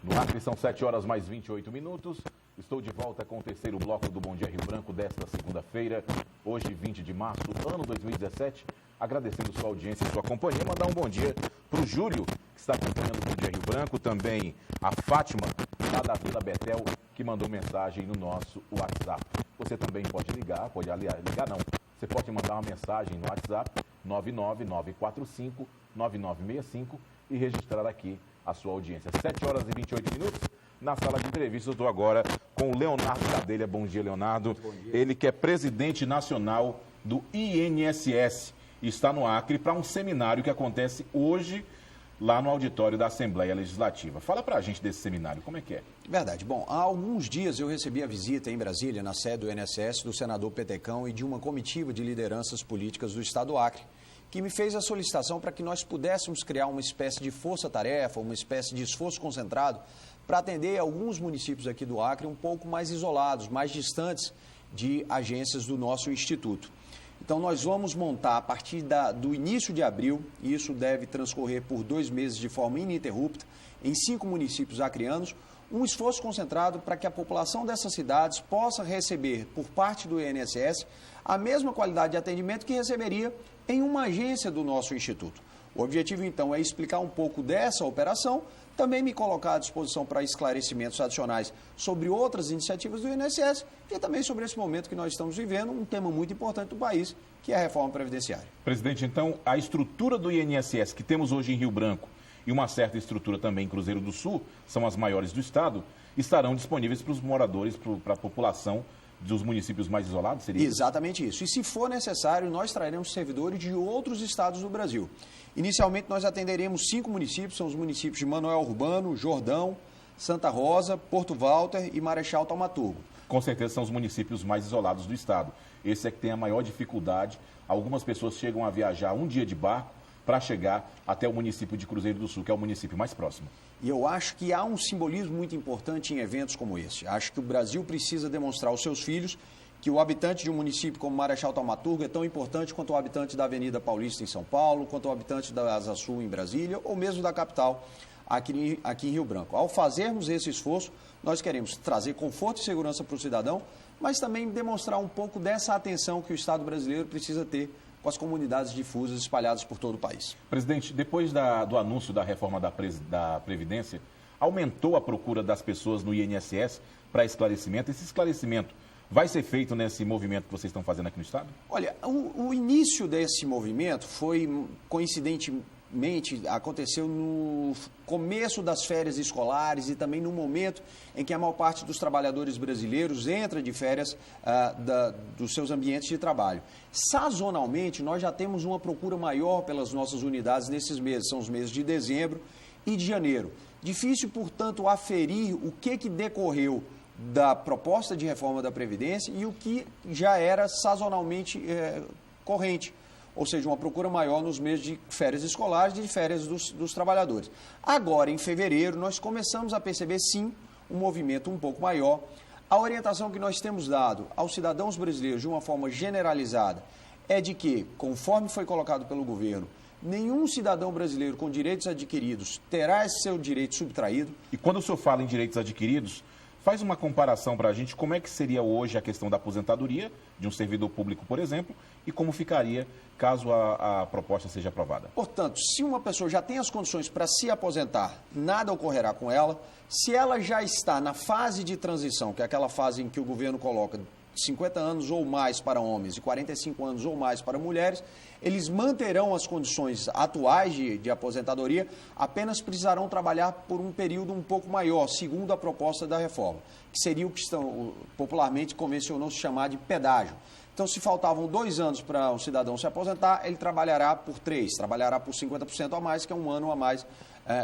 No Acre são 7 horas mais 28 minutos. Estou de volta com o terceiro bloco do Bom Dia Rio Branco desta segunda-feira, hoje 20 de março, ano 2017. Agradecendo sua audiência e sua companhia. Mandar um bom dia para o Júlio, que está acompanhando o Bom Dia Rio Branco. Também a Fátima, lá da Vila Betel, que mandou mensagem no nosso WhatsApp. Você também pode ligar, você pode mandar uma mensagem no WhatsApp 99945-9965 e registrar aqui a sua audiência. 7 horas e 28 minutos. Na sala de entrevista, eu estou agora com o Leonardo Gadelha. Bom dia, Leonardo. Bom dia. Ele que é presidente nacional do INSS. Está no Acre para um seminário que acontece hoje lá no auditório da Assembleia Legislativa. Fala para a gente desse seminário, como é que é? Verdade. Bom, há alguns dias eu recebi a visita em Brasília, na sede do INSS, do senador Petecão e de uma comitiva de lideranças políticas do estado do Acre, que me fez a solicitação para que nós pudéssemos criar uma espécie de força-tarefa, uma espécie de esforço concentrado para atender alguns municípios aqui do Acre um pouco mais isolados, mais distantes de agências do nosso instituto. Então, nós vamos montar, a partir do início de abril, e isso deve transcorrer por 2 meses de forma ininterrupta, em 5 municípios acreanos, um esforço concentrado para que a população dessas cidades possa receber, por parte do INSS, a mesma qualidade de atendimento que receberia em uma agência do nosso instituto. O objetivo, então, é explicar um pouco dessa operação, também me colocar à disposição para esclarecimentos adicionais sobre outras iniciativas do INSS e também sobre esse momento que nós estamos vivendo, um tema muito importante do país, que é a reforma previdenciária. Presidente, então, a estrutura do INSS que temos hoje em Rio Branco e uma certa estrutura também em Cruzeiro do Sul, são as maiores do estado, estarão disponíveis para os moradores, para a população dos municípios mais isolados, seria? Exatamente isso. E se for necessário, nós traremos servidores de outros estados do Brasil. Inicialmente, nós atenderemos 5 municípios, são os municípios de Manoel Urbano, Jordão, Santa Rosa, Porto Walter e Marechal Taumaturgo. Com certeza são os municípios mais isolados do estado. Esse é que tem a maior dificuldade. Algumas pessoas chegam a viajar um dia de barco para chegar até o município de Cruzeiro do Sul, que é o município mais próximo. E eu acho que há um simbolismo muito importante em eventos como esse. Acho que o Brasil precisa demonstrar aos seus filhos que o habitante de um município como Marechal Taumaturgo é tão importante quanto o habitante da Avenida Paulista em São Paulo, quanto o habitante da Asa Sul em Brasília, ou mesmo da capital aqui em Rio Branco. Ao fazermos esse esforço, nós queremos trazer conforto e segurança para o cidadão, mas também demonstrar um pouco dessa atenção que o Estado brasileiro precisa ter com as comunidades difusas espalhadas por todo o país. Presidente, depois do anúncio da reforma da Previdência, aumentou a procura das pessoas no INSS para esclarecimento. Esse esclarecimento vai ser feito nesse movimento que vocês estão fazendo aqui no estado? Olha, o início desse movimento foi, coincidentemente, aconteceu no começo das férias escolares e também no momento em que a maior parte dos trabalhadores brasileiros entra de férias dos seus ambientes de trabalho. Sazonalmente, nós já temos uma procura maior pelas nossas unidades nesses meses, são os meses de dezembro e de janeiro. Difícil, portanto, aferir o que decorreu da proposta de reforma da Previdência e o que já era sazonalmente corrente, ou seja, uma procura maior nos meses de férias escolares e de férias dos trabalhadores. Agora, em fevereiro, nós começamos a perceber, sim, um movimento um pouco maior. A orientação que nós temos dado aos cidadãos brasileiros de uma forma generalizada é de que, conforme foi colocado pelo governo, nenhum cidadão brasileiro com direitos adquiridos terá esse seu direito subtraído. E quando o senhor fala em direitos adquiridos, faz uma comparação para a gente como é que seria hoje a questão da aposentadoria de um servidor público, por exemplo, e como ficaria caso a proposta seja aprovada. Portanto, se uma pessoa já tem as condições para se aposentar, nada ocorrerá com ela. Se ela já está na fase de transição, que é aquela fase em que o governo coloca 50 anos ou mais para homens e 45 anos ou mais para mulheres, eles manterão as condições atuais de aposentadoria, apenas precisarão trabalhar por um período um pouco maior, segundo a proposta da reforma, que seria o que popularmente convencionou-se chamar de pedágio. Então, se faltavam 2 anos para um cidadão se aposentar, ele trabalhará por 3, trabalhará por 50% a mais, que é 1 ano a mais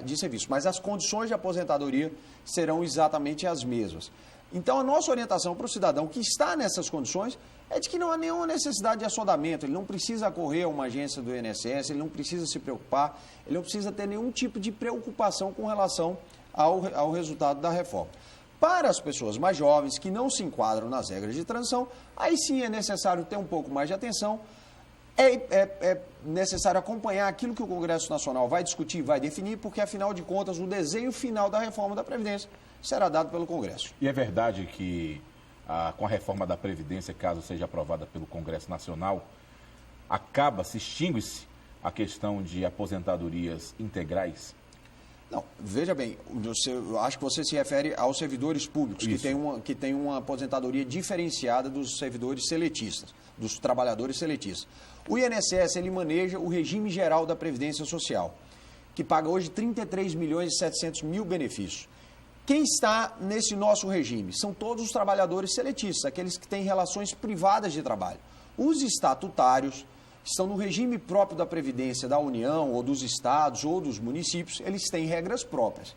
de serviço. Mas as condições de aposentadoria serão exatamente as mesmas. Então, a nossa orientação para o cidadão que está nessas condições é de que não há nenhuma necessidade de assodamento, ele não precisa correr a uma agência do INSS, ele não precisa se preocupar, ele não precisa ter nenhum tipo de preocupação com relação ao resultado da reforma. Para as pessoas mais jovens, que não se enquadram nas regras de transição, aí sim é necessário ter um pouco mais de atenção, É necessário acompanhar aquilo que o Congresso Nacional vai discutir, vai definir, porque, afinal de contas, o desenho final da reforma da Previdência será dado pelo Congresso. E é verdade que, com a reforma da Previdência, caso seja aprovada pelo Congresso Nacional, se extingue-se a questão de aposentadorias integrais? Não, veja bem, eu acho que você se refere aos servidores públicos, que tem uma aposentadoria diferenciada dos servidores seletistas, dos trabalhadores seletistas. O INSS, ele maneja o regime geral da Previdência Social, que paga hoje 33 milhões e 700 mil benefícios. Quem está nesse nosso regime? São todos os trabalhadores seletistas, aqueles que têm relações privadas de trabalho. Os estatutários estão no regime próprio da Previdência da União, ou dos estados, ou dos municípios, eles têm regras próprias.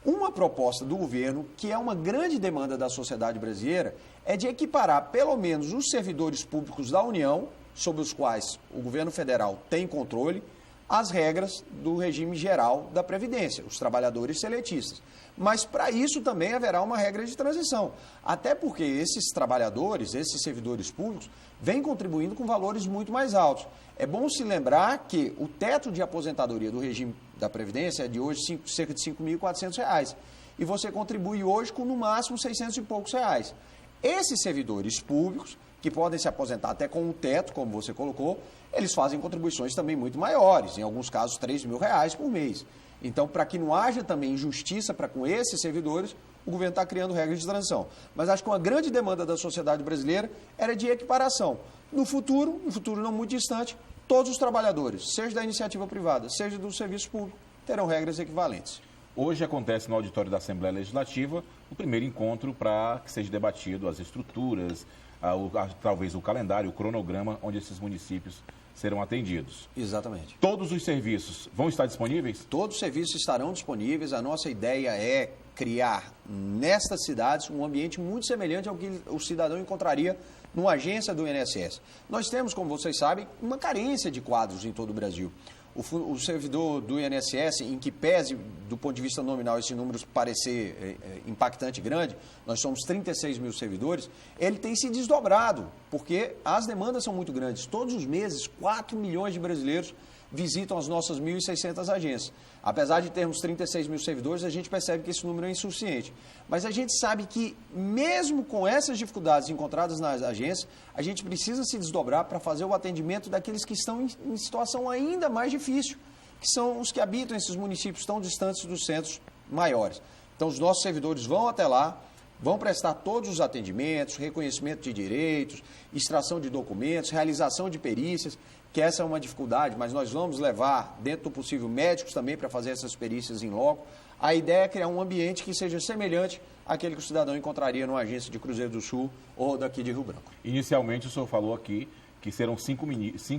Uma proposta do governo, que é uma grande demanda da sociedade brasileira, é de equiparar pelo menos os servidores públicos da União, sobre os quais o governo federal tem controle, às regras do regime geral da Previdência, os trabalhadores seletistas. Mas para isso também haverá uma regra de transição, até porque esses trabalhadores, esses servidores públicos, vêm contribuindo com valores muito mais altos. É bom se lembrar que o teto de aposentadoria do regime da Previdência é de hoje cerca de R$ 5.400, e você contribui hoje com no máximo R$ 600 e poucos reais. Esses servidores públicos, que podem se aposentar até com um teto, como você colocou, eles fazem contribuições também muito maiores, em alguns casos R$ 3.000 por mês. Então, para que não haja também injustiça para com esses servidores, o governo está criando regras de transição. Mas acho que uma grande demanda da sociedade brasileira era de equiparação. No futuro não muito distante, todos os trabalhadores, seja da iniciativa privada, seja do serviço público, terão regras equivalentes. Hoje acontece no auditório da Assembleia Legislativa o primeiro encontro para que seja debatido as estruturas, talvez o calendário, o cronograma, onde esses municípios serão atendidos. Exatamente. Todos os serviços vão estar disponíveis? Todos os serviços estarão disponíveis. A nossa ideia é criar nestas cidades um ambiente muito semelhante ao que o cidadão encontraria numa agência do INSS. Nós temos, como vocês sabem, uma carência de quadros em todo o Brasil. O servidor do INSS, em que pese, do ponto de vista nominal, esse número parecer impactante grande, nós somos 36 mil servidores, ele tem se desdobrado, porque as demandas são muito grandes. Todos os meses, 4 milhões de brasileiros visitam as nossas 1.600 agências. Apesar de termos 36 mil servidores, a gente percebe que esse número é insuficiente. Mas a gente sabe que, mesmo com essas dificuldades encontradas nas agências, a gente precisa se desdobrar para fazer o atendimento daqueles que estão em situação ainda mais difícil, que são os que habitam esses municípios tão distantes dos centros maiores. Então, os nossos servidores vão até lá, vão prestar todos os atendimentos, reconhecimento de direitos, extração de documentos, realização de perícias, que essa é uma dificuldade, mas nós vamos levar, dentro do possível, médicos também para fazer essas perícias em loco. A ideia é criar um ambiente que seja semelhante àquele que o cidadão encontraria numa agência de Cruzeiro do Sul ou daqui de Rio Branco. Inicialmente, o senhor falou aqui que serão 5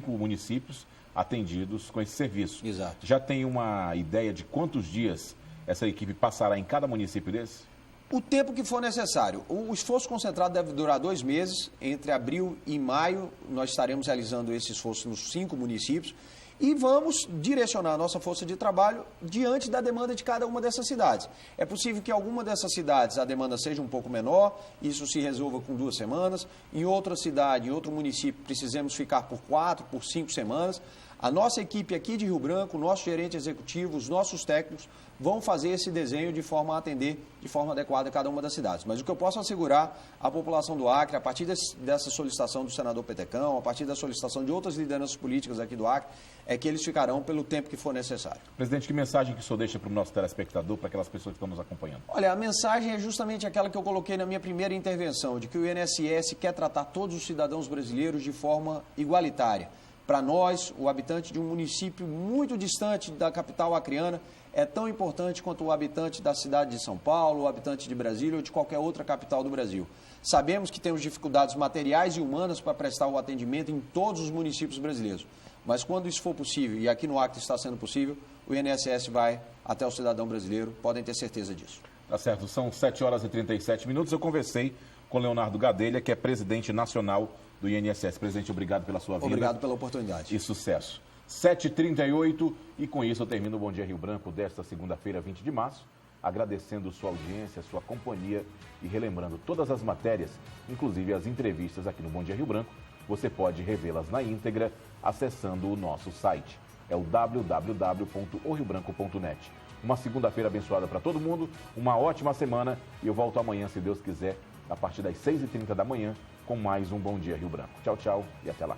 municípios atendidos com esse serviço. Exato. Já tem uma ideia de quantos dias essa equipe passará em cada município desse? O tempo que for necessário. O esforço concentrado deve durar 2 meses. Entre abril e maio, nós estaremos realizando esse esforço nos 5 municípios e vamos direcionar a nossa força de trabalho diante da demanda de cada uma dessas cidades. É possível que em alguma dessas cidades a demanda seja um pouco menor, isso se resolva com 2 semanas. Em outra cidade, em outro município, precisemos ficar por 4, por 5 semanas. A nossa equipe aqui de Rio Branco, o nosso gerente executivo, os nossos técnicos vão fazer esse desenho de forma a atender de forma adequada cada uma das cidades. Mas o que eu posso assegurar à população do Acre, a partir dessa solicitação do senador Petecão, a partir da solicitação de outras lideranças políticas aqui do Acre, é que eles ficarão pelo tempo que for necessário. Presidente, que mensagem que o senhor deixa para o nosso telespectador, para aquelas pessoas que estão nos acompanhando? Olha, a mensagem é justamente aquela que eu coloquei na minha primeira intervenção, de que o INSS quer tratar todos os cidadãos brasileiros de forma igualitária. Para nós, o habitante de um município muito distante da capital acreana é tão importante quanto o habitante da cidade de São Paulo, o habitante de Brasília ou de qualquer outra capital do Brasil. Sabemos que temos dificuldades materiais e humanas para prestar o atendimento em todos os municípios brasileiros. Mas quando isso for possível, e aqui no Acre está sendo possível, o INSS vai até o cidadão brasileiro, podem ter certeza disso. Tá certo, são 7 horas e 37 minutos. Eu conversei com Leonardo Gadelha, que é presidente nacional do INSS. Presidente, obrigado pela sua vinda. Obrigado pela oportunidade. E sucesso. 7h38, e com isso eu termino o Bom Dia Rio Branco desta segunda-feira, 20 de março, agradecendo sua audiência, sua companhia e relembrando todas as matérias, inclusive as entrevistas aqui no Bom Dia Rio Branco. Você pode revê-las na íntegra acessando o nosso site. É o www.oriobranco.net. Uma segunda-feira abençoada para todo mundo, uma ótima semana e eu volto amanhã, se Deus quiser, a partir das 6h30 da manhã, com mais um Bom Dia Rio Branco. Tchau, tchau e até lá.